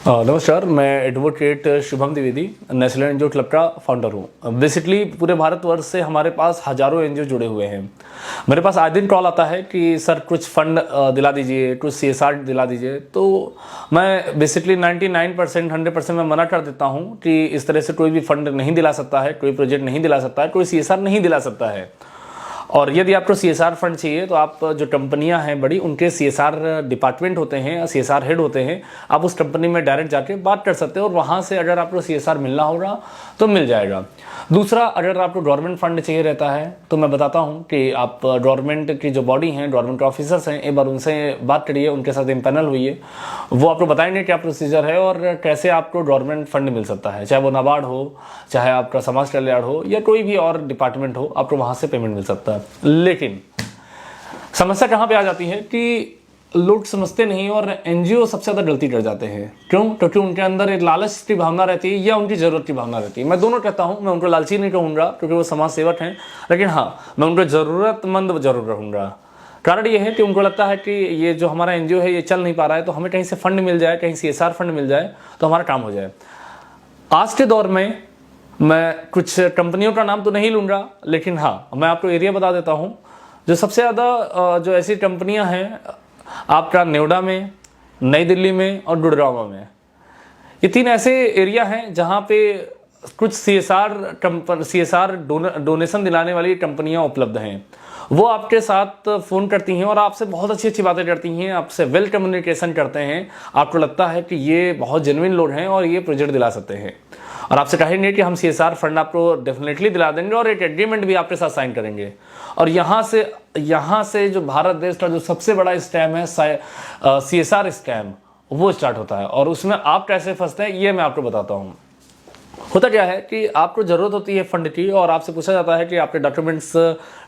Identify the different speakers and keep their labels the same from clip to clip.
Speaker 1: नमस्कार, मैं advocate Shubham Dwivedi national NGO club का फाउंडर हूँ। बेसिकली पूरे भारतवर्ष से हमारे पास हज़ारों एनजीओ जुड़े हुए हैं। मेरे पास आए दिन कॉल आता है कि सर कुछ फंड दिला दीजिए, कुछ सीएसआर दिला दीजिए। तो मैं बेसिकली 99% 100% मैं मना कर देता हूँ कि इस तरह से कोई भी फंड नहीं दिला सकता है, कोई प्रोजेक्ट नहीं दिला सकता है, कोई सीएसआर नहीं दिला सकता है। और यदि आपको सीएसआर फंड चाहिए तो आप जो कंपनियां हैं बड़ी, उनके सीएसआर डिपार्टमेंट होते हैं, सीएसआर हेड होते हैं, आप उस कंपनी में डायरेक्ट जाके बात कर सकते हो और वहां से अगर आपको सीएसआर मिलना होगा तो मिल जाएगा। दूसरा, अगर आपको गवर्नमेंट फंड चाहिए रहता है तो मैं बताता हूं कि आप गवर्नमेंट की जो बॉडी हैं, गवर्नमेंट ऑफिसर्स हैं, एक बार उनसे बात करिए, उनके साथ इम्पैनल हुई, वो आपको बताएंगे क्या प्रोसीजर है और कैसे आपको गवर्नमेंट फंड मिल सकता है। चाहे वो नाबार्ड हो, चाहे आपका समाज कल्याण हो या कोई भी और डिपार्टमेंट हो, आपको वहां से पेमेंट मिल सकता है। लेकिन समस्या कहां पे आ जाती है कि लोग समझते नहीं और एनजीओ सबसे ज़्यादा गलती कर जाते हैं। क्यों? क्योंकि उनके अंदर एक लालच की भावना रहती है या उनकी ज़रूरत की भावना रहती है। मैं दोनों कहता हूं, मैं उनको लालची नहीं कहूँगा क्योंकि वो समाज सेवक हैं, लेकिन हाँ, मैं उनको ज़रूरतमंद जरूर रहूँगा। कारण ये है कि उनको लगता है कि ये जो हमारा एनजीओ है ये चल नहीं पा रहा है, तो हमें कहीं से फंड मिल जाए, कहीं सीएसआर फंड मिल जाए तो हमारा काम हो जाए। आज के दौर में मैं कुछ कंपनियों का नाम तो नहीं लूँगा, लेकिन हाँ, मैं आपको एरिया बता देता हूँ। जो सबसे ज़्यादा जो ऐसी कंपनियां हैं आपका नोएडा में, नई दिल्ली में और गुड़गांव में, ये तीन ऐसे एरिया हैं जहां पे कुछ सीएसआर डोनेशन दिलाने वाली कंपनियां उपलब्ध हैं। वो आपके साथ फ़ोन करती हैं और आपसे बहुत अच्छी अच्छी बातें करती हैं, आपसे वेल कम्युनिकेशन करते हैं। आपको लगता है कि ये बहुत जेन्युइन लोग हैं और ये प्रोजेक्ट दिला सकते हैं, और आपसे कहेंगे कि हम सीएसआर फंड आपको डेफिनेटली दिला देंगे और एक एग्रीमेंट भी आपके साथ साइन करेंगे। और यहाँ से जो भारत देश का जो सबसे बड़ा स्कैम है, सीएसआर स्कैम, वो स्टार्ट होता है। और उसमें आप कैसे फंसते हैं ये मैं आपको बताता हूँ। होता क्या है कि आपको ज़रूरत होती है फंड की और आपसे पूछा जाता है कि आपके डॉक्यूमेंट्स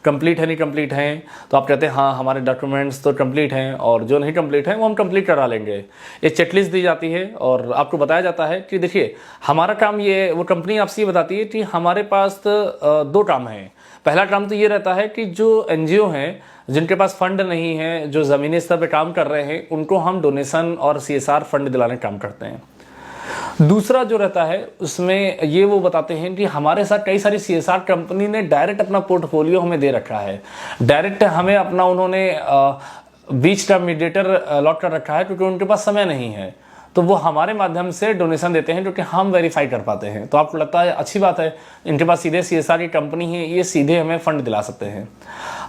Speaker 1: कंप्लीट है नहीं कंप्लीट हैं, तो आप कहते हैं हाँ हमारे डॉक्यूमेंट्स तो कंप्लीट हैं और जो नहीं कंप्लीट हैं वो हम कंप्लीट करा लेंगे। एक चेकलिस्ट दी जाती है और आपको बताया जाता है कि देखिए हमारा काम ये, वो कंपनी आपसे ये बताती है कि हमारे पास दो काम हैं। पहला काम तो ये रहता है कि जो एनजीओ हैं जिनके पास फंड नहीं है, जो ज़मीनी स्तर पर काम कर रहे हैं, उनको हम डोनेशन और सीएसआर फंड दिलाने का काम करते हैं। दूसरा जो रहता है उसमें ये वो बताते हैं कि हमारे साथ कई सारी सीएसआर कंपनी ने डायरेक्ट अपना पोर्टफोलियो हमें दे रखा है, डायरेक्ट हमें अपना उन्होंने बीच का मीडिएटर अलॉट कर रखा है, क्योंकि उनके पास समय नहीं है, तो वो हमारे माध्यम से डोनेशन देते हैं जो कि हम वेरीफाई कर पाते हैं। तो आपको लगता है अच्छी बात है, इनके पास सीधे सीएसआर की कंपनी है, ये सीधे हमें फंड दिला सकते हैं,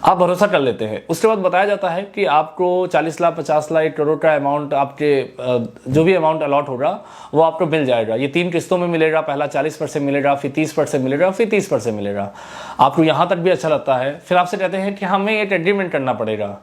Speaker 1: आप भरोसा कर लेते हैं। उसके बाद बताया जाता है कि आपको 40 लाख 50 लाख 1 करोड़ का अमाउंट, आपके जो भी अमाउंट अलॉट होगा वो आपको मिल जाएगा। ये 3 किस्तों में मिलेगा, पहला 40% मिलेगा, फिर 30% मिलेगा, फिर 30% मिलेगा। आपको यहाँ तक भी अच्छा लगता है। फिर आपसे कहते हैं कि हमें एक एग्रीमेंट करना पड़ेगा।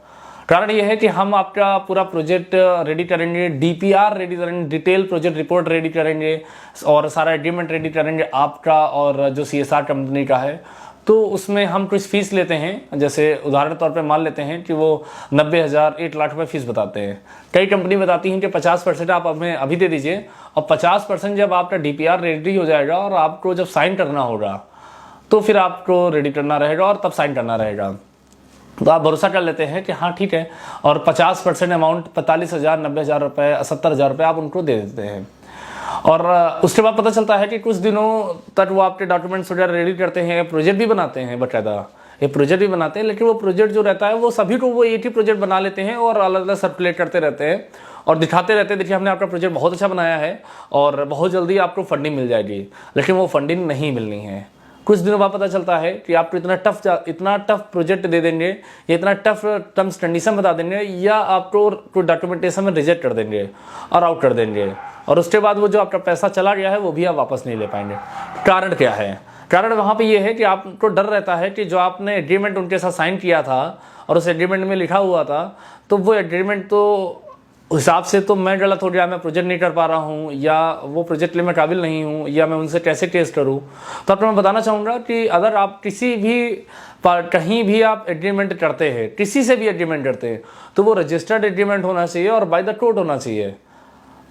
Speaker 1: कारण यह है कि हम आपका पूरा प्रोजेक्ट रेडी करेंगे, डीपीआर रेडी करेंगे, डिटेल प्रोजेक्ट रिपोर्ट रेडी करेंगे और सारा एग्रीमेंट रेडी करेंगे आपका और जो सीएसआर कंपनी का है। तो उसमें हम कुछ फीस लेते हैं, जैसे उदाहरण तौर पे मान लेते हैं कि वो 90,000 1 लाख रुपए फीस बताते हैं। कई कंपनी बताती हैं कि 50% आप हमें अभी दे दीजिए और 50% जब आपका डीपीआर रेडी हो जाएगा और आपको जब साइन करना होगा तो फिर आपको रेडी करना रहेगा और तब साइन करना रहेगा। तो आप भरोसा कर लेते हैं कि हाँ ठीक है, और 50% अमाउंट 45,000 90,000 रुपये 70,000 रुपये आप उनको दे देते हैं। और उसके बाद पता चलता है कि कुछ दिनों तक वो आपके डॉक्यूमेंट्स वगैरह रेडी करते हैं, प्रोजेक्ट भी बनाते हैं, बाकायदा ये प्रोजेक्ट भी बनाते हैं। लेकिन वो प्रोजेक्ट जो रहता है वो सभी को वो एक ही प्रोजेक्ट बना लेते हैं और अलग अलग सर्कुलेट करते रहते हैं और दिखाते रहते हैं, देखिए हमने आपका प्रोजेक्ट बहुत अच्छा बनाया है और बहुत जल्दी आपको फंडिंग मिल जाएगी। लेकिन वो फंडिंग नहीं मिलनी है। कुछ दिनों बाद पता चलता है कि आपको इतना टफ प्रोजेक्ट दे देंगे, या इतना टफ टर्म्स कंडीशन बता देंगे, या आपको कोई डॉक्यूमेंटेशन में रिजेक्ट कर देंगे और आउट कर देंगे, और उसके बाद वो जो आपका पैसा चला गया है वो भी आप वापस नहीं ले पाएंगे। कारण क्या है? कारण वहाँ पे ये है कि आपको डर रहता है कि जो आपने एग्रीमेंट उनके साथ साइन किया था और उस एग्रीमेंट में लिखा हुआ था, तो वो एग्रीमेंट तो हिसाब से तो मैं गलत हो गया, मैं प्रोजेक्ट नहीं कर पा रहा हूँ, या वो प्रोजेक्ट के लिए मैं काबिल नहीं हूँ, या मैं उनसे कैसे टेस्ट करूँ। तो आपको मैं बताना चाहूँगा कि अगर आप किसी भी कहीं भी आप एग्रीमेंट करते हैं, किसी से भी एग्रीमेंट करते हैं, तो वो रजिस्टर्ड एग्रीमेंट होना चाहिए और बाय द कोर्ट होना चाहिए।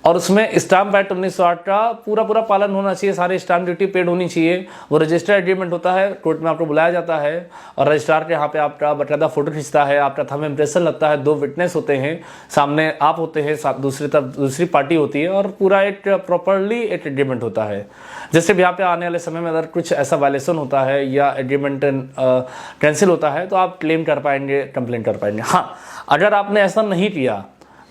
Speaker 1: और उसमें स्टाम्प एक्ट 1908 का पूरा पालन होना चाहिए, सारी स्टाम्प ड्यूटी पेड होनी चाहिए। वो रजिस्टर्ड एग्रीमेंट होता है, कोर्ट में आपको बुलाया जाता है और रजिस्ट्रार के यहाँ पे आपका बकायदा फोटो खींचता है, आपका थंब इम्प्रेशन लगता है, 2 विटनेस होते हैं, सामने आप होते हैं, दूसरी तरफ दूसरी पार्टी होती है और पूरा एक प्रॉपरली एक एग्रीमेंट होता है। जैसे भी यहाँ पे आने वाले समय में अगर कुछ ऐसा वायलेशन होता है या एग्रीमेंट कैंसिल होता है तो आप क्लेम कर पाएंगे, कंप्लेन कर पाएंगे। हाँ, अगर आपने ऐसा नहीं किया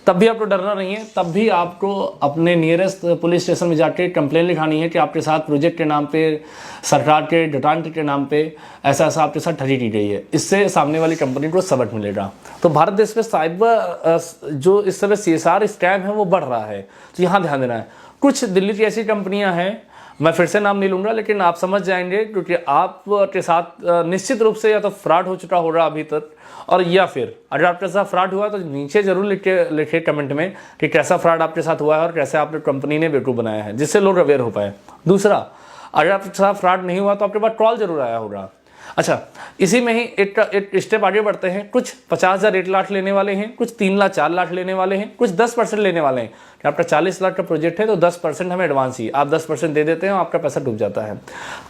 Speaker 1: तब भी आपको डरना नहीं है, तब भी आपको अपने नियरेस्ट पुलिस स्टेशन में जाके कंप्लेन लिखानी है कि आपके साथ प्रोजेक्ट के नाम पे, सरकार के डटान के नाम पे ऐसा आपके साथ ठगी की गई है। इससे सामने वाली कंपनी को सबक मिलेगा। तो भारत देश में साइबर जो इस समय CSR स्कैम है वो बढ़ रहा है, तो यहाँ ध्यान देना है। कुछ दिल्ली की ऐसी कंपनियाँ हैं, मैं फिर से नाम नहीं लूँगा, लेकिन आप समझ जाएंगे क्योंकि आपके साथ निश्चित रूप से या तो फ्रॉड हो चुका होगा अभी तक, और या फिर अगर आपके साथ फ्रॉड हुआ तो नीचे जरूर लिखे कमेंट में कि कैसा फ्रॉड आपके साथ हुआ है और कैसे आपने कंपनी ने बेवकूफ़ बनाया है, जिससे लोग अवेयर हो पाए। दूसरा, अगर आपके साथ फ्रॉड नहीं हुआ तो आपके पास कॉल जरूर आया होगा। अच्छा, इसी में ही एक स्टेप आगे बढ़ते हैं। कुछ 50,000 1 लाख लेने वाले हैं, कुछ 3 लाख 4 लाख लेने वाले हैं, कुछ 10% लेने वाले हैं कि आपका 40 लाख का प्रोजेक्ट है तो 10% हमें एडवांस ही, आप 10% दे देते हैं और आपका पैसा डूब जाता है।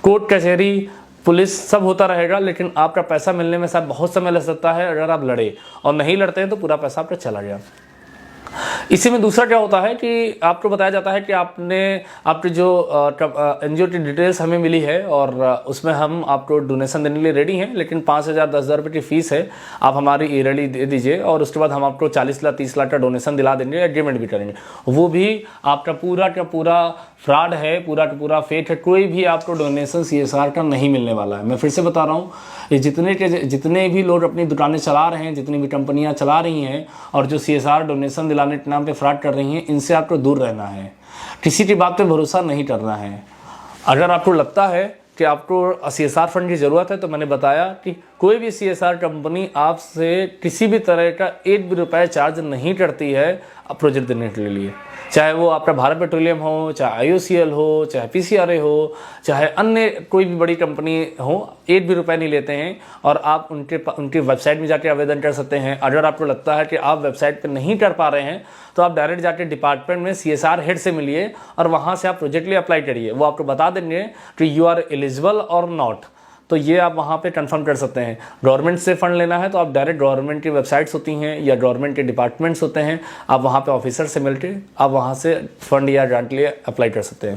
Speaker 1: कोर्ट कचहरी पुलिस सब होता रहेगा, लेकिन आपका पैसा मिलने में शायद बहुत समय लग सकता है अगर आप लड़े, और नहीं लड़ते हैं तो पूरा पैसा आपका चला गया। इसी में दूसरा क्या होता है कि आपको बताया जाता है कि आपकी जो NGO की डिटेल्स हमें मिली है और उसमें हम आपको डोनेशन देने के लिए रेडी हैं, लेकिन 5,000 10,000 रुपये की फ़ीस है, आप हमारी ईयरली दे दीजिए और उसके बाद हम आपको 40 लाख 30 लाख का डोनेशन दिला देंगे, एग्रीमेंट भी करेंगे। वो भी आपका पूरा का पूरा फ्रॉड है, पूरा का पूरा फेक है। कोई भी आपको डोनेशन CSR का नहीं मिलने वाला है। मैं फिर से बता रहा हूँ, ये जितने भी लोग अपनी दुकानें चला रहे हैं, जितनी भी कंपनियां चला रही हैं और जो CSR डोनेशन दिलाने के नाम पे फ्रॉड कर रही हैं, इनसे आपको दूर रहना है। किसी की बात पे भरोसा नहीं करना है। अगर आपको लगता है कि आपको CSR फंड की ज़रूरत है तो मैंने बताया कि कोई भी CSR कंपनी आपसे किसी भी तरह का 1 भी रुपया चार्ज नहीं करती है प्रोजेक्ट देने के लिए। चाहे वो आपका भारत पेट्रोलियम हो, चाहे IOCL हो, चाहे PCRA हो, चाहे अन्य कोई भी बड़ी कंपनी हो, 1 भी रुपया नहीं लेते हैं। और आप उनके वेबसाइट में जाके आवेदन कर सकते हैं। अगर आपको लगता है कि आप वेबसाइट पर नहीं कर पा रहे हैं तो आप डायरेक्ट जाके डिपार्टमेंट में CSR हेड से मिलिए और वहाँ से आप प्रोजेक्ट के लिए अप्लाई करिए। वो आपको बता देंगे कि यू आर एलिजिबल और नॉट, तो ये आप वहाँ पे कंफर्म कर सकते हैं। गवर्नमेंट से फंड लेना है तो आप डायरेक्ट गवर्नमेंट की वेबसाइट्स होती हैं या गवर्नमेंट के डिपार्टमेंट्स होते हैं, आप वहाँ पे ऑफिसर से मिलकर आप वहाँ से फंड या ग्रांट के लिए अप्लाई कर सकते हैं।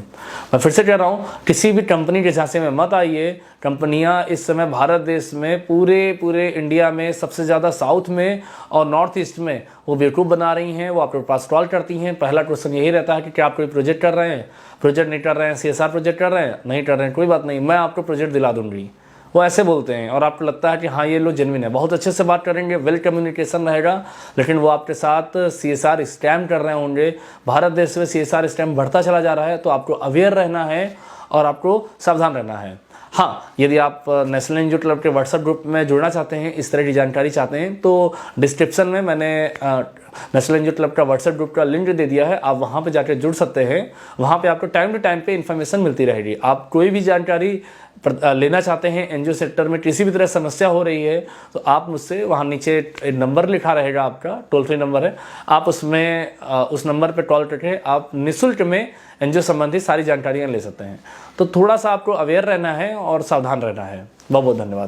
Speaker 1: मैं फिर से कह रहा हूँ, किसी भी कंपनी के झांसे में मत आइए। कंपनियाँ इस समय भारत देश में पूरे इंडिया में सबसे ज़्यादा साउथ में और नॉर्थ ईस्ट में वो बेवकूफ़ बना रही हैं। वो आपके पास कॉल करती हैं, पहला क्वेश्चन यही रहता है कि क्या आप कोई प्रोजेक्ट कर रहे हैं, प्रोजेक्ट नहीं कर रहे हैं, CSR प्रोजेक्ट कर रहे हैं, नहीं कर रहे हैं, कोई बात नहीं, मैं आपको प्रोजेक्ट दिला दूंगी। वो ऐसे बोलते हैं और आपको लगता है कि हाँ ये लोग जेन्युइन है, बहुत अच्छे से बात करेंगे, वेल कम्युनिकेशन रहेगा, लेकिन वो आपके साथ CSR स्कैम कर रहे होंगे। भारत देश में CSR स्कैम बढ़ता चला जा रहा है, तो आपको अवेयर रहना है और आपको सावधान रहना है। हाँ, यदि आप नेशनल NGO क्लब के व्हाट्सएप ग्रुप में जुड़ना चाहते हैं, इस तरह की जानकारी चाहते हैं, तो डिस्क्रिप्शन में मैंने नेशनल NGO क्लब का व्हाट्सएप ग्रुप का लिंक दे दिया है, आप वहाँ पे जाकर जुड़ सकते हैं। वहाँ पे आपको टाइम टू टाइम पे इन्फॉर्मेशन मिलती रहेगी। आप कोई भी जानकारी लेना चाहते हैं, NGO सेक्टर में किसी भी तरह समस्या हो रही है, तो आप मुझसे, वहाँ नीचे नंबर लिखा रहेगा, आपका टोल फ्री नंबर है, आप उसमें उस नंबर पर कॉल करके आप निःशुल्क में NGO संबंधी सारी जानकारियाँ ले सकते हैं। तो थोड़ा सा आपको अवेयर रहना है और सावधान रहना है। बहुत बहुत धन्यवाद।